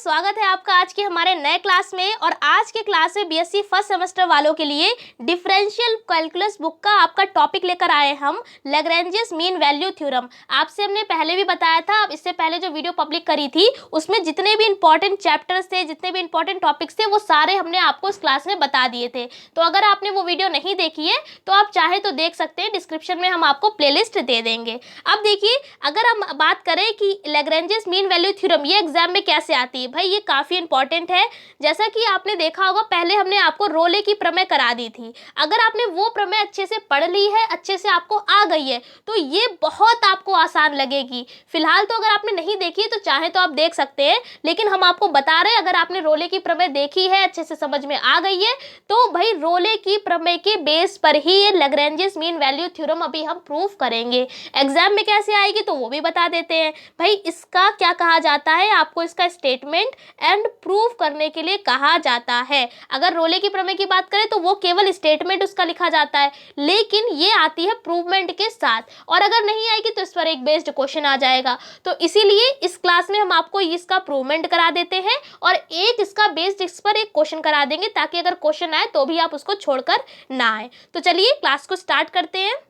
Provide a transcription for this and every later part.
स्वागत है आपका आज के हमारे नए क्लास में। और आज के क्लास में बीएससी फर्स्ट सेमेस्टर वालों के लिए डिफरेंशियल कैलकुलस बुक का आपका टॉपिक लेकर आए हम, लैग्रेंजियस मीन वैल्यू थ्योरम। आपसे हमने पहले भी बताया था, अब इससे पहले जो वीडियो पब्लिक करी थी उसमें जितने भी इंपॉर्टेंट चैप्टर्स थे, जितने भी इंपॉर्टेंट टॉपिक्स थे, वो सारे हमने आपको इस क्लास में बता दिए थे। तो अगर आपने वो वीडियो नहीं देखी है तो आप चाहे तो देख सकते हैं, डिस्क्रिप्शन में हम आपको प्लेलिस्ट दे देंगे। अब देखिए, अगर हम बात करें कि लैग्रेंजियस मीन वैल्यू थ्योरम ये एग्जाम में कैसे आती है, भाई ये काफ़ी इंपॉर्टेंट है। जैसा कि आपने देखा होगा, पहले हमने आपको रोले की प्रमेय करा दी थी। अगर आपने वो प्रमेय अच्छे से पढ़ ली है, अच्छे से आपको आ गई है, तो ये बहुत आपको आसान लगेगी। फिलहाल तो अगर आपने नहीं देखी तो चाहे तो आप देख सकते हैं, लेकिन हम आपको बता रहे हैं अगर आपने रोले की प्रमेय देखी है, अच्छे से समझ में आ गई है, तो भाई रोले की प्रमेय के बेस पर ही ये लैग्रेंजियस मीन वैल्यू थ्योरम अभी हम प्रूफ करेंगे। एग्जाम में कैसे आएगी तो वो भी बता देते हैं। भाई इसका क्या कहा जाता है, आपको इसका स्टेटमेंट एंड प्रूफ करने के लिए कहा जाता है। अगर रोले की प्रमेय की बात करें तो वो केवल स्टेटमेंट उसका लिखा जाता है, लेकिन ये आती है प्रूवमेंट के साथ। और अगर नहीं आएगी तो इस पर एक बेस्ड क्वेश्चन आ जाएगा। तो इसीलिए इस क्लास में हम आपको इसका प्रूवमेंट करा देते हैं और एक इसका बेस्ड इस पर एक क्वेश्चन करा देंगे, ताकि अगर क्वेश्चन आए तो भी आप उसको छोड़कर ना आए। तो चलिए क्लास को स्टार्ट करते हैं।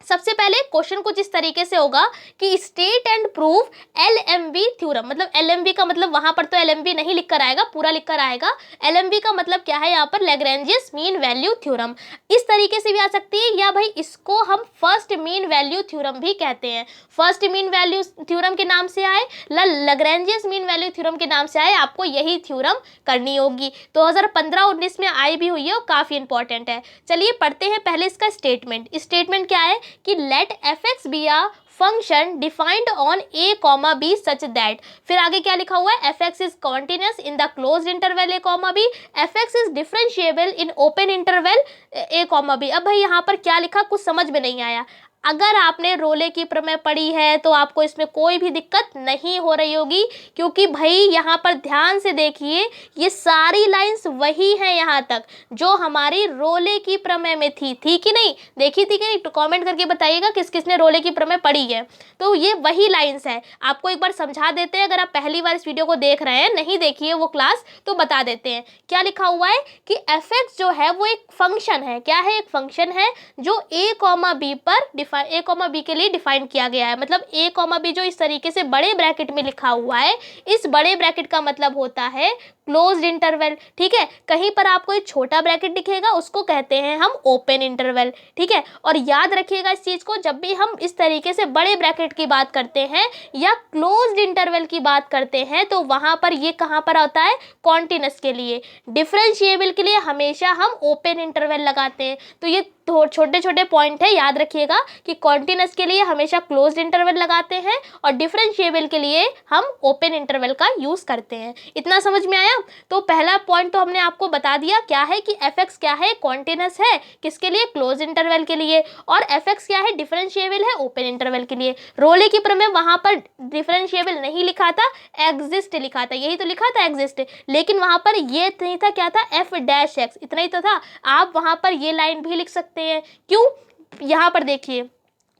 सबसे पहले क्वेश्चन कुछ इस तरीके से होगा कि state and prove LMV theorem. मतलब एलएमवी का मतलब वहां पर तो एलएमवी नहीं लिखकर आएगा, पूरा लिखकर आएगा। एलएमवी का मतलब क्या है यहाँ पर, लैग्रेंजियस मीन वैल्यू थ्योरम। इस तरीके से भी आ सकती है, या भाई इसको हम फर्स्ट मीन वैल्यू थ्योरम भी कहते हैं। फर्स्ट मीन वैल्यू थ्योरम के नाम से आए, लैग्रेंजियस मीन वैल्यू थ्योरम के नाम से आए, आपको यही थ्योरम करनी होगी। 2015-19 में आई भी हुई है और काफी इंपॉर्टेंट है। चलिए पढ़ते हैं पहले इसका स्टेटमेंट। स्टेटमेंट क्या है कि let fx be a function defined on a, b such that. फिर आगे क्या लिखा हुआ है, fx is continuous in the closed interval a, b, fx is differentiable in open interval a, b। अब भाई यहाँ पर क्या लिखा, कुछ समझ में नहीं आया। अगर आपने रोले की प्रमेय पढ़ी है तो आपको इसमें कोई भी दिक्कत नहीं हो रही होगी, क्योंकि भाई यहाँ पर ध्यान से देखिए, ये सारी लाइंस वही हैं यहाँ तक जो हमारी रोले की प्रमेय में थी कि नहीं, देखी थी कि नहीं? तो कमेंट करके बताइएगा किस किसने रोले की प्रमेय पढ़ी है। तो ये वही लाइंस है। आपको एक बार समझा देते हैं, अगर आप पहली बार इस वीडियो को देख रहे हैं, नहीं देखी है वो क्लास, तो बता देते हैं। क्या लिखा हुआ है कि fx जो है वो एक फंक्शन है। क्या है? एक फंक्शन है जो a, b पर a, b के लिए डिफाइन किया गया है। मतलब a, b जो इस तरीके से बड़े ब्रैकेट में लिखा हुआ है, इस बड़े ब्रैकेट का मतलब होता है क्लोज्ड इंटरवल। ठीक है, कहीं पर आपको एक छोटा ब्रैकेट दिखेगा उसको कहते हैं हम ओपन इंटरवल। ठीक है, और याद रखिएगा इस चीज को, जब भी हम इस तरीके से बड़े ब्रैकेट की बात करते हैं या क्लोज्ड इंटरवल की बात करते हैं, तो वहां पर ये कहां पर आता है, कॉन्टिन्यूअस के लिए। डिफरेंशिएबल के लिए हमेशा हम ओपन इंटरवल लगाते हैं। तो ये छोटे छोटे पॉइंट है, याद रखिएगा कि कॉन्टिन्यूअस के लिए हमेशा क्लोज्ड इंटरवल लगाते हैं और डिफरेंशिएबल के लिए हम ओपन इंटरवल का यूज करते हैं। इतना समझ में आया? तो पहला पॉइंट तो हमने आपको बता दिया क्या है कि fx क्या है, कॉन्टिन्यूअस है, किसके लिए, क्लोज्ड इंटरवल के लिए, और fx क्या है, डिफरेंशिएबल है, ओपन इंटरवल के लिए। रोले की प्रमेय वहां पर डिफरेंशिएबल नहीं लिखा था, एग्जिस्ट लिखा था, यही तो लिखा था एग्जिस्ट, लेकिन वहां पर ये नहीं था, क्या था, f-x, इतना ही तो था। आप वहां पर ये लाइन भी लिख सकते हैं। क्यों? यहाँ पर देखिए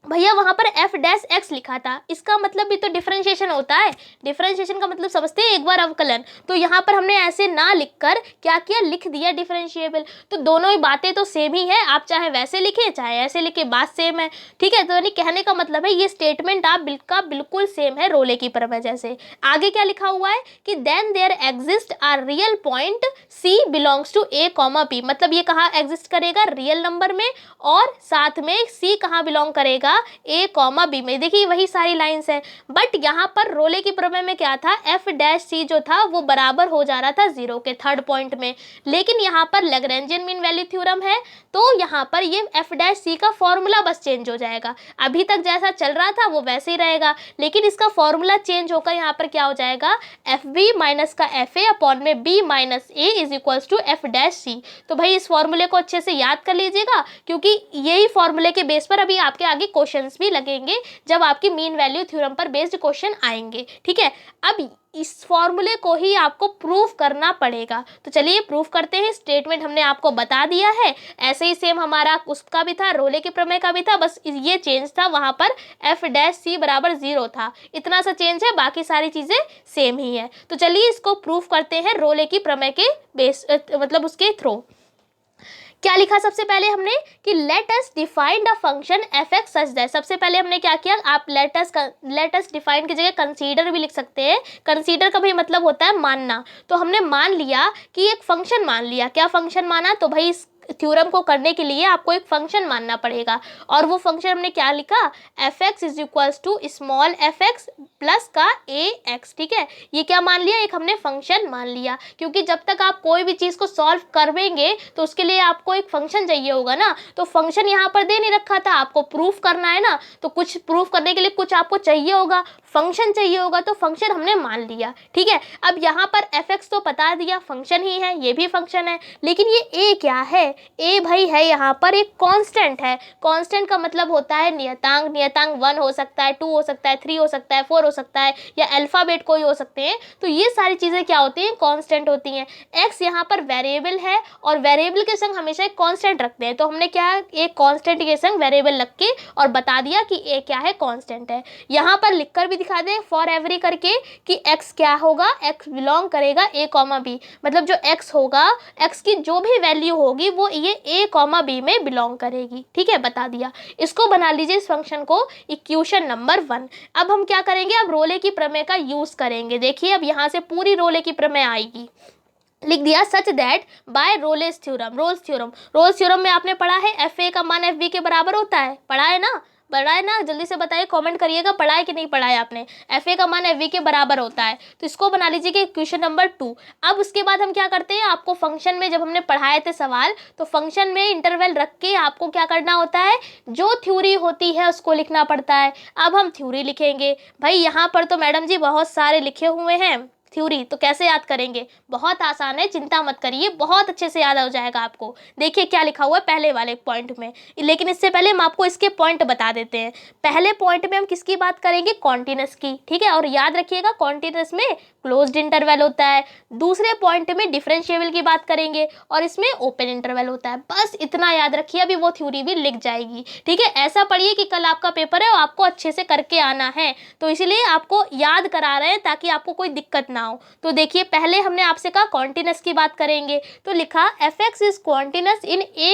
भैया, वहां पर f-x लिखा था, इसका मतलब भी तो डिफरेंशिएशन होता है। डिफरेंशिएशन का मतलब समझते हैं, एक बार अवकलन। तो यहाँ पर हमने ऐसे ना लिखकर क्या किया, लिख दिया डिफरेंशिएबल। तो दोनों ही बातें तो सेम ही है, आप चाहे वैसे लिखें चाहे ऐसे लिखें, बात सेम है। ठीक है, तो यानी कहने का मतलब है ये स्टेटमेंट आप बिल्कुल सेम है रोले की प्रमेय जैसे। आगे क्या लिखा हुआ है कि then there exist a real point c belongs to a, b। मतलब ये कहाँ एग्जिस्ट करेगा, रियल नंबर में, और साथ में c कहाँ बिलोंग करेगा, a, b में। देखिए वही सारी लाइंस है, बट यहाँ पर रोले की प्रमेय में क्या था, f-c जो था वो बराबर हो जा रहा था 0 के, थर्ड पॉइंट में। लेकिन यहाँ पर लैग्रेंजियन मीन वैल्यू थ्योरम है, तो यहाँ पर ये f-c का फॉर्मूला बस चेंज हो जाएगा। अभी तक जैसा चल रहा था वो वैसे ही रहेगा, लेकिन इसका फॉर्मूला चेंज होकर यहाँ पर क्या हो जाएगा, fb माइनस का fa अपॉन में b minus a is equals to f-c। तो भाई इस फॉर्मूले को अच्छे से याद कर लीजिएगा, क्योंकि यही फॉर्मूले के बेस पर अभी आपके आगे क्वेश्चंस भी लगेंगे जब आपकी मीन वैल्यू थ्योरम पर बेस्ड क्वेश्चन आएंगे। ठीक है, अब इस फॉर्मूले को ही आपको प्रूफ करना पड़ेगा। तो चलिए प्रूफ करते हैं। स्टेटमेंट हमने आपको बता दिया है, ऐसे ही सेम हमारा उसका भी था, रोले के प्रमेय का भी था, बस ये चेंज था, वहां पर f' बराबर 0 था, इतना सा चेंज है, बाकी सारी चीजें सेम ही है। तो चलिए इसको प्रूफ करते हैं रोले की प्रमेय के बेस मतलब उसके थ्रू। क्या लिखा सबसे पहले हमने कि let us define the function f(x) such that. सबसे पहले हमने क्या किया, आप लेट अस डिफाइन की जगह कंसीडर भी लिख सकते हैं। कंसीडर का भी मतलब होता है मानना। तो हमने मान लिया कि एक फंक्शन मान लिया। क्या फंक्शन माना, तो भाई इस थ्योरम को करने के लिए आपको एक फंक्शन मानना पड़ेगा, और वो फंक्शन हमने क्या लिखा, f(x) is equals to small f(x) plus का ax। ठीक है, ये क्या मान लिया, एक हमने फंक्शन मान लिया, क्योंकि जब तक आप कोई भी चीज को सॉल्व करवेंगे तो उसके लिए आपको एक फंक्शन चाहिए होगा ना। तो फंक्शन यहाँ पर दे नहीं रखा था, आपको प्रूफ करना है ना, तो कुछ प्रूफ करने के लिए कुछ आपको चाहिए होगा, फंक्शन चाहिए होगा, तो फंक्शन हमने मान लिया। ठीक है, अब यहाँ पर f(x) तो बता दिया फंक्शन ही है, ये भी फंक्शन है, लेकिन ये a क्या है, a भाई है यहाँ पर एक कांस्टेंट है। कांस्टेंट का मतलब होता है नियतांक। नियतांक 1 हो सकता है, 2 हो सकता है, 3 हो सकता है, 4 हो सकता है, या अल्फाबेट कोई हो सकते हैं। तो ये सारी चीजें क्या होती हैं, कांस्टेंट होती हैं। x यहाँ पर वेरिएबल है, और वेरिएबल के संग हमेशा एक कांस्टेंट रखते हैं, तो हमने क्या एक कांस्टेंट के संग वेरिएबल रख के और बता दिया कि a क्या है, कांस्टेंट है। यहाँ पर लिखकर भी दिखा दें फॉर एवरी करके कि x क्या होगा, x बिलोंग करेगा a, b, मतलब जो x होगा, x की जो भी वैल्यू होगी वो ये a, b में बिलोंग करेगी। ठीक है, बता दिया। इसको बना लीजिए इस फंक्शन को इक्वेशन नंबर 1। अब हम क्या करेंगे, अब रोले की प्रमेय का यूज करेंगे। देखिए अब यहाँ से पूरी रोले की प्रमेय आएगी। लिख दिया such that bye Rolle's theorem में आपने पढ़ा है fa का मान fb के बराबर होता है, पढ़ा है ना, पढ़ा है ना, जल्दी से बताइए, कमेंट करिएगा पढ़ा है कि नहीं पढ़ा है आपने। fa का मान fv के बराबर होता है, तो इसको बना लीजिए कि इक्वेशन नंबर 2। अब उसके बाद हम क्या करते हैं, आपको फंक्शन में जब हमने पढ़ाए थे सवाल, तो फंक्शन में इंटरवल रख के आपको क्या करना होता है, जो थ्योरी होती है उसको लिखना पड़ता है। अब हम थ्योरी लिखेंगे। भाई यहाँ पर तो मैडम जी बहुत सारे लिखे हुए हैं थ्योरी, तो कैसे याद करेंगे, बहुत आसान है, चिंता मत करिए, बहुत अच्छे से याद हो जाएगा आपको। देखिए क्या लिखा हुआ है पहले वाले पॉइंट में, लेकिन इससे पहले हम आपको इसके पॉइंट बता देते हैं। पहले पॉइंट में हम किसकी बात करेंगे, कॉन्टिन्यूस की। ठीक है, और याद रखिएगा कॉन्टिन्यूस में क्लोज्ड इंटरवल होता है। दूसरे पॉइंट में डिफरेंशिएबल की बात करेंगे, और इसमें ओपन इंटरवल होता है। बस इतना याद रखिए, अभी वो थ्योरी भी लिख जाएगी। ठीक है, ऐसा पढ़िए कि कल आपका पेपर है और आपको अच्छे से करके आना है, तो इसलिए आपको याद करा रहे हैं ताकि आपको कोई दिक्कत ना हो। तो देखिए पहले हमने आपसे कहा कॉन्टिन्यूस की बात करेंगे, तो लिखा f(x) is continuous in a,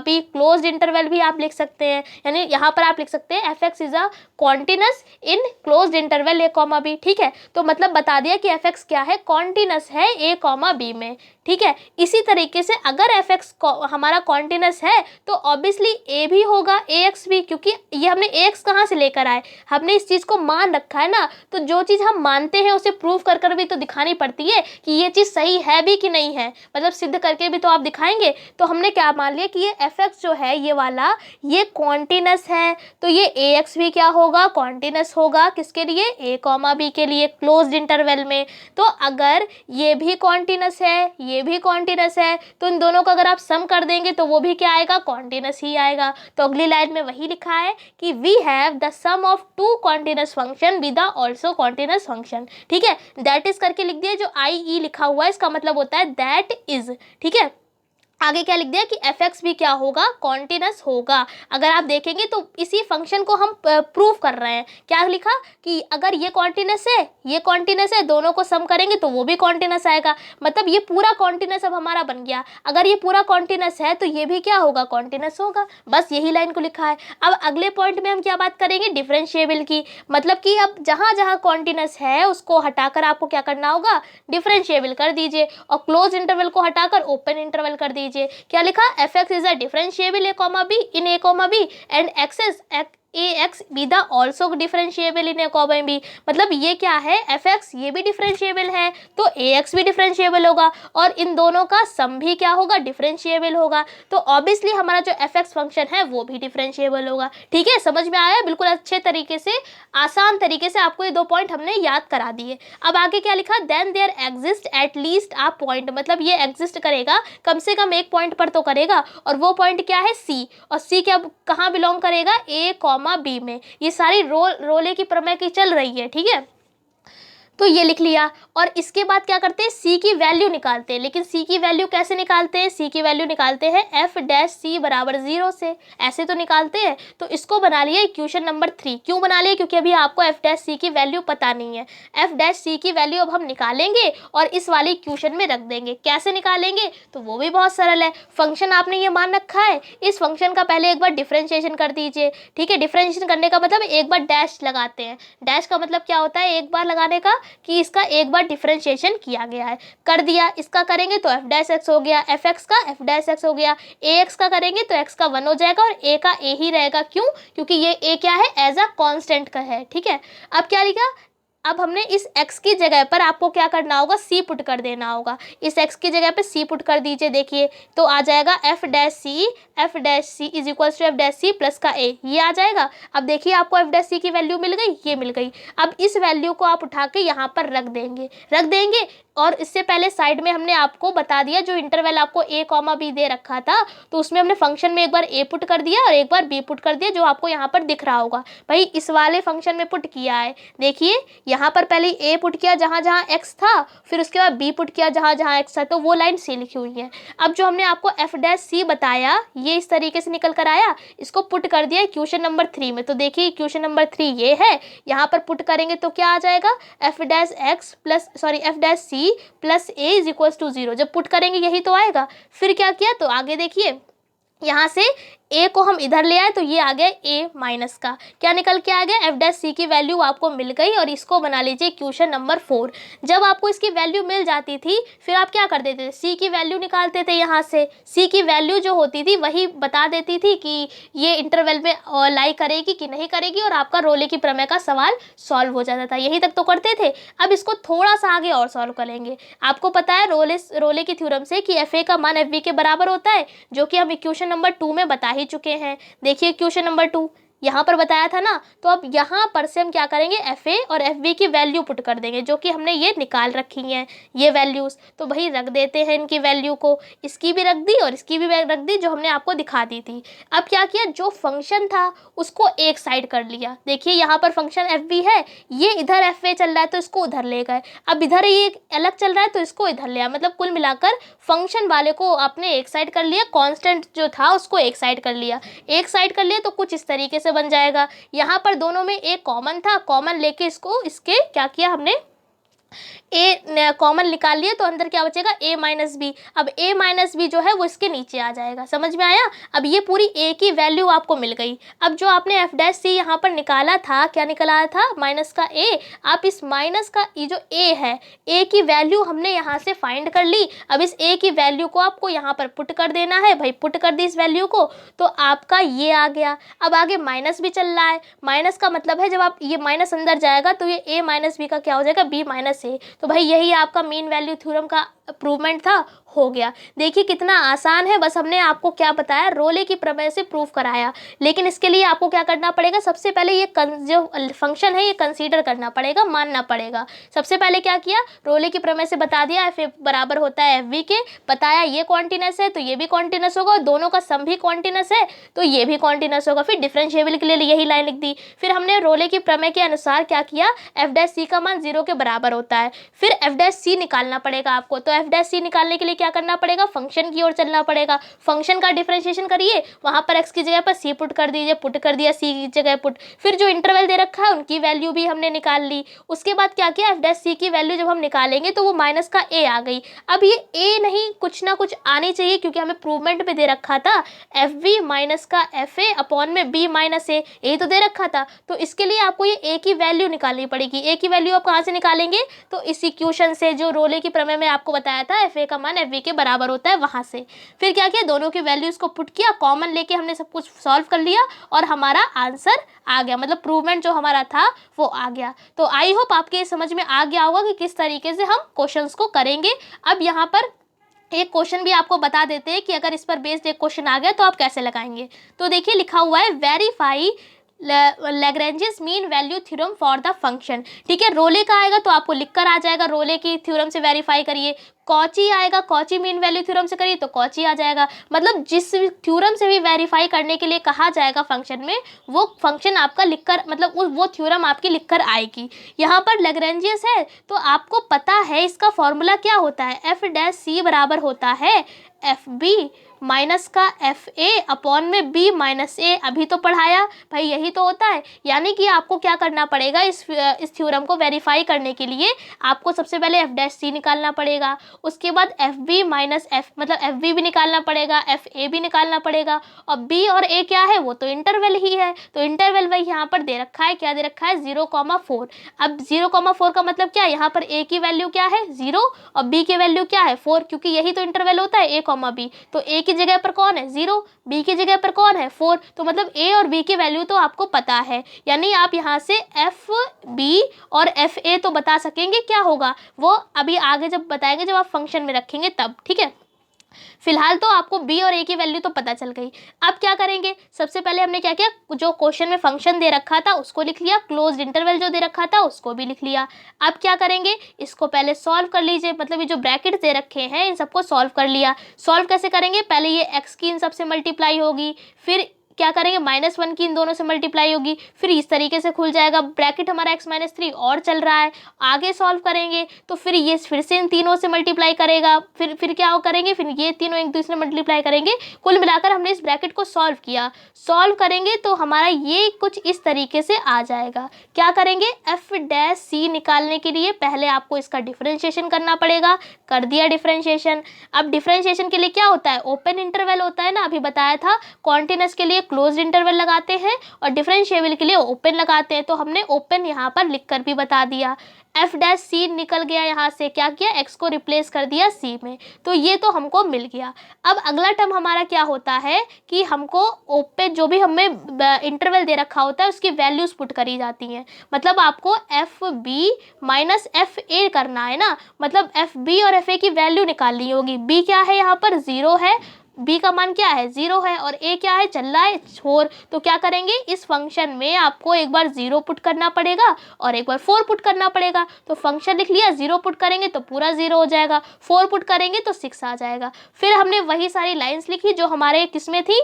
b, closed interval भी आप लिख सकते हैं, यानी यहाँ पर आप लिख सकते हैं f(x) is a continuous in closed interval a, b। ठीक है, तो मतलब बता दिया कि f(x) क्या है, कॉन्टिन्यूस है a, b में। ठीक है, इसी तरीके से अगर f(x) हमारा कॉन्टिन्यूस है तो ऑब्वियसली a भी होगा, ax भी, क्योंकि ये हमने ax कहाँ से लेकर आए, हमने इस चीज को मान रखा है ना। तो जो चीज हम मानते हैं उसे प्रूव कर कर भी तो दिखानी पड़ती है कि ये चीज सही है भी कि नहीं है, मतलब सिद्ध करके भी तो आप दिखाएंगे। तो हमने क्या मान लिया कि ये f(x) जो है ये वाला, ये कॉन्टिन्यूस है, तो ये ax भी क्या होगा, कॉन्टिन्यूस होगा। किसके लिए, a, b के लिए, क्लोज्ड इंटरवल में। तो अगर ये भी कॉन्टिन्यूस है, ये भी कॉन्टिन्यूस है, तो इन दोनों का अगर आप सम कर देंगे तो वो भी क्या आएगा, कॉन्टिन्यूस ही आएगा। तो अगली लाइन में वही लिखा है कि we have the sum of two continuous function with the also continuous function. ठीक है, दैट इज करके लिख दिया, जो आई ई लिखा हुआ है इसका मतलब होता है दैट इज। ठीक है, आगे क्या लिख दिया कि f(x) भी क्या होगा, कॉन्टिन्यूस होगा। अगर आप देखेंगे तो इसी फंक्शन को हम प्रूव कर रहे हैं। क्या लिखा कि अगर ये कॉन्टिन्यूस है, ये कॉन्टिन्यूस है, दोनों को सम करेंगे तो वो भी कॉन्टिन्यूस आएगा, मतलब ये पूरा कॉन्टिन्यूस अब हमारा बन गया। अगर ये पूरा कॉन्टिन्यूस है तो ये भी क्या होगा, कॉन्टिन्यूस होगा। बस यही लाइन को लिखा है। अब अगले पॉइंट में हम क्या बात करेंगे, डिफरेंशिएबल की, मतलब कि अब जहाँ जहाँ कॉन्टिन्यूस है उसको हटाकर आपको क्या करना होगा, डिफरेंशिएबल कर दीजिए, और क्लोज इंटरवल को हटाकर ओपन इंटरवल कर दीजिए। क्या लिखा, f(x) is a differentiable a, b in a, b and ax be the also differentiable in a, b। मतलब ये क्या है, f(x) ये भी डिफरेंशिएबल है तो ax भी डिफरेंशिएबल होगा, और इन दोनों का सम भी क्या होगा, डिफरेंशिएबल होगा। तो ऑब्वियसली हमारा जो f(x) फंक्शन है वो भी डिफरेंशिएबल होगा। ठीक है, समझ में आया, बिल्कुल अच्छे तरीके से, आसान तरीके से आपको ये दो पॉइंट हमने याद करा दिए। अब आगे क्या लिखा, then there exist at least a point, मतलब ये एग्जिस्ट करेगा, कम से कम एक पॉइंट पर तो करेगा, और वो पॉइंट क्या है, c, और c क्या कहाँ बिलोंग करेगा, a, बी में। ये सारी रोले की प्रमेय की चल रही है, ठीक है। तो ये लिख लिया और इसके बाद क्या करते हैं, सी की वैल्यू निकालते हैं। लेकिन सी की वैल्यू कैसे निकालते हैं, सी की वैल्यू निकालते हैं एफ डैश सी बराबर 0 से, ऐसे तो निकालते हैं। तो इसको बना लिया इक्वेशन नंबर 3। क्यों बना लिया, क्योंकि अभी आपको एफ डैश सी की वैल्यू पता नहीं है। एफ डैश सी की वैल्यू अब हम निकालेंगे और इस वाले इक्वेशन में रख देंगे। कैसे निकालेंगे, तो वो भी बहुत सरल है। फंक्शन आपने ये मान रखा है, इस फंक्शन का पहले एक बार डिफरेंशिएशन कर दीजिए, ठीक है। डिफरेंशिएशन करने का मतलब एक बार डैश लगाते हैं। डैश का मतलब क्या होता है, एक बार लगाने का कि इसका एक बार डिफरेंशिएशन किया गया है, कर दिया। इसका करेंगे तो एफ डैश एक्स हो गया, एफ एक्स का एफ डैश एक्स हो गया। ए एक्स का करेंगे तो एक्स का 1 हो जाएगा और ए का ए ही रहेगा। क्यों, क्योंकि ये ए क्या है, एज अ कांस्टेंट का है, ठीक है। अब क्या लिखा, अब हमने इस x की जगह पर आपको क्या करना होगा, c पुट कर देना होगा। इस x की जगह पे c पुट कर दीजिए, देखिए तो आ जाएगा f dash c is equals to F dash C plus का a, ये आ जाएगा। अब देखिए आपको f डैश सी की वैल्यू मिल गई, ये मिल गई। अब इस वैल्यू को आप उठा के यहाँ पर रख देंगे। और इससे पहले साइड में हमने आपको बता दिया, जो इंटरवल आपको a कॉमा b दे रखा था, तो उसमें हमने फंक्शन में एक बार a पुट कर दिया और एक बार b पुट कर दिया, जो आपको यहाँ पर दिख रहा होगा। भाई इस वाले फंक्शन में पुट किया है, देखिए यहाँ पर पहले a पुट किया जहाँ जहाँ x था, फिर उसके बाद b पुट किया जहाँ जहाँ x था, तो वो लाइन c लिखी हुई है। अब जो हमने आपको f डैश c बताया, ये इस तरीके से निकल कर आया, इसको पुट कर दिया इक्वेशन नंबर 3 में। तो देखिए इक्वेशन नंबर 3 ये है, यहाँ पर पुट करेंगे तो क्या आ जाएगा, F dash C plus A is equals to 0। जब पुट करेंगे यही तो आएगा। फिर क्या किया, तो आगे देखिए यहाँ से a को हम इधर ले आए तो ये आ गया a माइनस का, क्या निकल के आ गया, एफ डैश सी की वैल्यू आपको मिल गई। और इसको बना लीजिए इक्वेशन नंबर 4। जब आपको इसकी वैल्यू मिल जाती थी, फिर आप क्या कर देते थे, c की वैल्यू निकालते थे। यहाँ से c की वैल्यू जो होती थी वही बता देती थी कि ये इंटरवल में लाई करेगी कि नहीं करेगी, और आपका रोले की प्रमेय का सवाल सॉल्व हो जाता था। यही तक तो करते थे। अब इसको थोड़ा सा आगे और सॉल्व करेंगे। आपको पता है रोले की थ्योरम से कि एफ ए का मान एफ बी के बराबर होता है, जो कि हम इक्वेशन नंबर 2 में बता ही चुके हैं। देखिए क्वेश्चन नंबर 2 यहाँ पर बताया था ना, तो अब यहाँ पर से हम क्या करेंगे, एफ ए और एफ बी की वैल्यू पुट कर देंगे, जो कि हमने ये निकाल रखी हैं ये वैल्यूज़। तो वही रख देते हैं इनकी वैल्यू को, इसकी भी रख दी और इसकी भी रख दी, जो हमने आपको दिखा दी थी। अब क्या किया, जो फंक्शन था उसको एक साइड कर लिया। देखिए यहाँ पर फंक्शन एफ बी है, ये इधर एफ ए चल रहा है तो इसको उधर ले गए। अब इधर ये अलग चल रहा है तो इसको इधर ले आया। मतलब कुल मिलाकर फंक्शन वाले को आपने एक साइड कर लिया, कॉन्स्टेंट जो था उसको एक साइड कर लिया। तो कुछ इस तरीके से बन जाएगा। यहाँ पर दोनों में एक कॉमन था, कॉमन लेके इसके क्या किया हमने, ए कॉमन निकाल लिया, तो अंदर क्या बचेगा, a माइनस बी। अब a माइनस बी जो है वो इसके नीचे आ जाएगा। समझ में आया। अब ये पूरी a की वैल्यू आपको मिल गई। अब जो आपने f डैश सी यहाँ पर निकाला था, क्या निकाला था, माइनस का a। आप इस माइनस का ये जो a है, a की वैल्यू हमने यहाँ से फाइंड कर ली। अब इस a की वैल्यू को आपको यहाँ पर पुट कर देना है। भाई पुट कर दी इस वैल्यू को, तो आपका ये आ गया। अब आगे माइनस भी चल रहा है, माइनस का मतलब है जब आप ये माइनस अंदर जाएगा तो ये a माइनस बी का क्या हो जाएगा, b माइनस ए। तो भाई यही आपका मीन वैल्यू थ्योरम का प्रूवमेंट था, हो गया। देखिए कितना आसान है, बस हमने आपको क्या बताया, रोले की प्रमेय से प्रूफ कराया। लेकिन इसके लिए आपको क्या करना पड़ेगा, सबसे पहले ये जो फंक्शन है ये कंसीडर करना पड़ेगा, मानना पड़ेगा। सबसे पहले क्या किया, रोले की प्रमेय से बता दिया एफ ए बराबर होता है एफ बी के, बताया ये कॉन्टिन्यूअस है तो ये भी कॉन्टिन्यूअस होगा, और दोनों का सम भी कॉन्टिन्यूअस है तो ये भी कॉन्टिन्यूअस होगा। फिर डिफरेंशिएबल के लिए यही लाइन लिख दी। फिर हमने रोले की प्रमेय के अनुसार क्या किया, एफ डैश सी का मान 0 के बराबर होता है। फिर एफ डैश सी निकालना पड़ेगा आपको, तो एफ डैश सी निकालने के लिए क्या करना पड़ेगा, फंक्शन की ओर चलना पड़ेगा। फंक्शन का डिफरेंशिएशन करिए, वहां पर x की जगह पर c पुट कर दीजिए, पुट कर दिया c की जगह पुट। फिर जो इंटरवल दे रखा है उनकी वैल्यू भी हमने निकाल ली। उसके बाद क्या किया, एफ डैश सी की वैल्यू जब हम निकालेंगे तो वो माइनस का a आ गई। अब ये a नहीं, कुछ ना कुछ आनी चाहिए, क्योंकि हमें प्रूवमेंट में दे रखा था एफ बी माइनस का एफ ए अपॉन में b माइनस ए, यही तो दे रखा था। तो इसके लिए आपको ये a की वैल्यू निकालनी पड़ेगी। a की वैल्यू आप कहाँ से निकालेंगे, तो इस इक्वेशन से जो रोले की प्रमेय में आपको बताया था एफ ए का मान एफ बी के बराबर होता है, वहां से। फिर क्या किया, दोनों की वैल्यूज को पुट किया, कॉमन लेके हमने सब कुछ सॉल्व कर लिया और हमारा आंसर आ गया। मतलब प्रूवमेंट जो हमारा था वो आ गया। तो आई होप आपके समझ में आ गया होगा कि किस तरीके से हम क्वेश्चंस को करेंगे। अब यहाँ पर एक क्वेश्चन भी आपको बता देते हैं कि अगर इस पर बेस्ड एक क्वेश्चन आ गया तो आप कैसे लगाएंगे। तो देखिए लिखा हुआ है, verify Lagrange's mean value theorem for the function. ठीक है, रोले का आएगा तो आपको लिखकर आ जाएगा, रोले की थ्योरम से वेरीफाई करिए। कॉची आएगा, कॉची मीन वैल्यू थ्योरम से करिए तो कॉची आ जाएगा। मतलब जिस थ्योरम से भी वेरीफाई करने के लिए कहा जाएगा फंक्शन में, वो फंक्शन आपका लिखकर, मतलब वो थ्योरम आपकी लिखकर आएगी। यहाँ पर लैग्रेंजियस है तो आपको पता है इसका फॉर्मूला क्या होता है, एफ डैश सी बराबर होता है एफ बी माइनस का एफ ए अपॉन में बी माइनस ए। अभी तो पढ़ाया भाई, यही तो होता है। यानी कि आपको क्या करना पड़ेगा, इस थ्योरम को वेरीफाई करने के लिए आपको सबसे पहले एफ डैश सी निकालना पड़ेगा, उसके बाद एफ बी माइनस एफ, मतलब एफ बी भी निकालना पड़ेगा, एफ ए भी निकालना पड़ेगा। और बी और ए क्या है, वो तो इंटरवल ही है, तो इंटरवल वही यहाँ पर दे रखा है, क्या दे रखा है 0,4। अब 0,4 का मतलब क्या है, यहाँ पर ए की वैल्यू क्या है 0 और बी की वैल्यू क्या है 4, क्योंकि यही तो इंटरवल होता है ए कॉमा बी। तो ए की जगह पर कौन है 0, बी की जगह पर कौन है 4, तो मतलब ए और बी की वैल्यू तो आपको पता है। यानी आप यहाँ से एफ बी और एफ ए तो बता सकेंगे, क्या होगा वो अभी आगे जब बताएंगे, जब आप फंक्शन में रखेंगे तब, ठीक है। फिलहाल तो आपको बी और ए की वैल्यू तो पता चल गई। अब क्या करेंगे, सबसे पहले हमने क्या किया, जो क्वेश्चन में फंक्शन दे रखा था उसको लिख लिया, क्लोज्ड इंटरवल जो दे रखा था उसको भी लिख लिया। अब क्या करेंगे, इसको पहले सॉल्व कर लीजिए, मतलब ये जो ब्रैकेट दे रखे हैं इन सबको सॉल्व कर लिया। सॉल्व कैसे करेंगे, पहले ये एक्स की इन सबसे मल्टीप्लाई होगी, फिर क्या करेंगे -1 की इन दोनों से मल्टीप्लाई होगी, फिर इस तरीके से खुल जाएगा ब्रैकेट हमारा x-3 और चल रहा है। आगे सॉल्व करेंगे तो फिर ये फिर से इन तीनों से मल्टीप्लाई करेगा, फिर क्या करेंगे, फिर ये तीनों एक दूसरे में मल्टीप्लाई करेंगे। कुल मिलाकर हमने इस ब्रैकेट को सॉल्व किया। सॉल्व करेंगे तो हमारा ये कुछ इस तरीके से आ जाएगा। क्या करेंगे, एफ डैश सी निकालने के लिए पहले आपको इसका डिफरेंशिएशन करना पड़ेगा। कर दिया डिफरेंशिएशन। अब डिफरेंशिएशन के लिए क्या होता है, ओपन इंटरवल होता है ना, अभी बताया था। कॉन्टिन्यूअस के लिए क्लोज्ड इंटरवल लगाते हैं और डिफरेंशिएबल के लिए ओपन लगाते हैं, तो हमने ओपन यहाँ पर लिखकर भी बता दिया। एफ डैश सी निकल गया, यहाँ से क्या किया, एक्स को रिप्लेस कर दिया सी में, तो ये तो हमको मिल गया। अब अगला टर्म हमारा क्या होता है कि हमको ओपन जो भी हमें इंटरवल दे रखा होता है उसकी वैल्यूज पुट करी जाती हैं। मतलब आपको F B minus F A करना है ना, मतलब एफ बी और एफ ए की वैल्यू निकालनी होगी। बी क्या है, यहाँ पर 0 है, बी का मान क्या है 0 है, और ए क्या है चल रहा है 4। तो क्या करेंगे, इस फंक्शन में आपको एक बार 0 पुट करना पड़ेगा और एक बार 4 पुट करना पड़ेगा। तो फंक्शन लिख लिया, 0 पुट करेंगे तो पूरा 0 हो जाएगा, 4 पुट करेंगे तो 6 आ जाएगा। फिर हमने वही सारी लाइंस लिखी जो हमारे किसमें थी,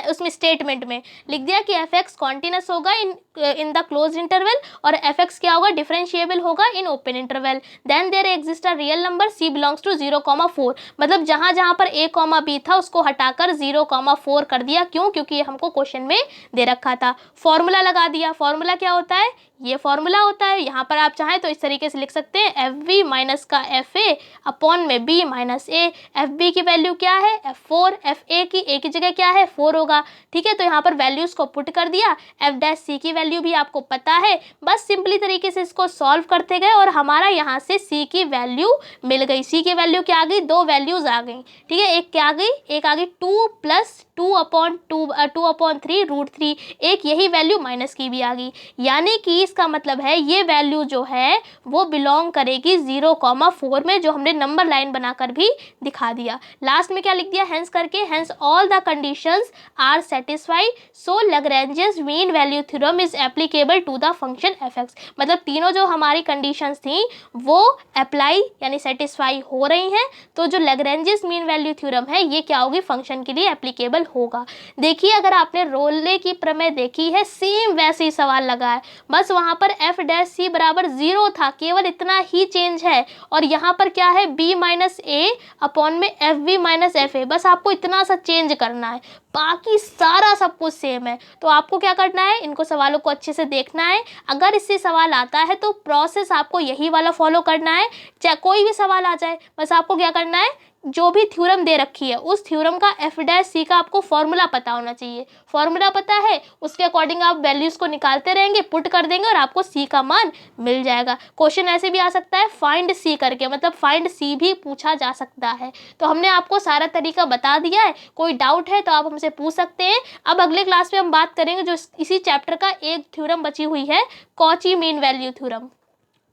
उसमें स्टेटमेंट में लिख दिया कि एफ एक्स कॉन्टिन्यूअस होगा इन द क्लोज इंटरवल और एफ एक्स क्या होगा, डिफरेंशिएबल होगा in open interval. Then there exist a real number C belongs to 0,4। मतलब जहाँ जहाँ पर ए कॉमा बी था उसको हटाकर 0,4 कर दिया। क्यों, क्योंकि ये हमको क्वेश्चन में दे रखा था। फॉर्मूला लगा दिया। फॉर्मूला क्या होता है, ये फॉर्मूला होता है। यहाँ पर आप चाहें तो इस तरीके से लिख सकते हैं, एफ बी माइनस का एफ ए अपॉन में बी माइनस ए। एफ बी की वैल्यू क्या है F4, एफ ए की जगह क्या है 4 होगा। ठीक है, तो यहाँ पर वैल्यूज को पुट कर दिया। एफ डैश सी की वैल्यू भी आपको पता है, बस सिंपली तरीके से इसको सॉल्व करते गए और हमारा यहाँ से सी की वैल्यू मिल गई। सी की वैल्यू क्या आ गई, 2 वैल्यूज आ गई। ठीक है, एक क्या आ गई, एक आ गई 2 + 2/3 √3, एक यही वैल्यू माइनस की भी आ गई। यानी कि इसका मतलब है ये वैल्यू जो है वो बिलोंग करेगी 0,4 में, जो हमने नंबर लाइन बनाकर भी दिखा दिया। लास्ट में क्या लिख दिया, हेंस करके, hence all the conditions are satisfied so Lagrange's mean value theorem is applicable to the function f x. मतलब तीनों जो हमारी कंडीशंस थी वो अप्लाई यानी सेटिस्फाई हो रही हैं, तो जो लैग्रेंजियस मीन वैल्यू थ्योरम है ये क्या होगी, फंक्शन के लिए एप्लीकेबल होगा। देखिए, अगर आपने रोले की प्रमेय देखी है, सेम वैसे ही सवाल लगा है, बस वहाँ पर एफ डैश सी बराबर 0 था, केवल इतना ही चेंज है। और यहाँ पर क्या है, बी माइनस ए अपॉन में F B minus F A, बस आपको इतना सा चेंज करना है, बाकी सारा सब कुछ सेम है। तो आपको क्या करना है, इनको सवालों को अच्छे से देखना है। अगर इससे सवाल आता है तो प्रोसेस आपको यही वाला फॉलो करना है, चाहे कोई भी सवाल आ जाए, बस आपको क्या करना है, जो भी थ्योरम दे रखी है उस थ्योरम का एफ डैश सी का आपको फॉर्मूला पता होना चाहिए। फॉर्मूला पता है, उसके अकॉर्डिंग आप वैल्यूज को निकालते रहेंगे, पुट कर देंगे और आपको सी का मान मिल जाएगा। क्वेश्चन ऐसे भी आ सकता है फाइंड सी करके, मतलब फाइंड सी भी पूछा जा सकता है। तो हमने आपको सारा तरीका बता दिया है, कोई डाउट है तो आप हमसे पूछ सकते हैं। अब अगले क्लास में हम बात करेंगे जो इसी चैप्टर का एक थ्योरम बची हुई है, कॉची मीन वैल्यू थ्योरम,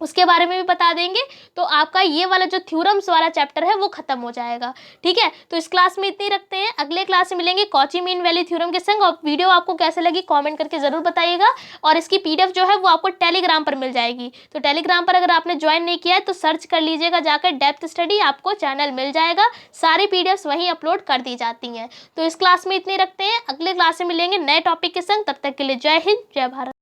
उसके बारे में भी बता देंगे। तो आपका ये वाला जो थ्योरम्स वाला चैप्टर है वो खत्म हो जाएगा। ठीक है, तो इस क्लास में इतनी रखते हैं, अगले क्लास में मिलेंगे कॉची मीन वैल्यू थ्योरम के संग। और वीडियो आपको कैसे लगी कमेंट करके जरूर बताइएगा। और इसकी पीडीएफ जो है वो आपको टेलीग्राम पर मिल जाएगी। तो टेलीग्राम पर अगर आपने ज्वाइन नहीं किया है तो सर्च कर लीजिएगा जाकर डेप्थ स्टडी, आपको चैनल मिल जाएगा, सारी पीडीएफ वहीं अपलोड कर दी जाती हैं। तो इस क्लास में इतनी रखते हैं, अगले क्लास में मिलेंगे नए टॉपिक के संग। तब तक के लिए जय हिंद, जय भारत।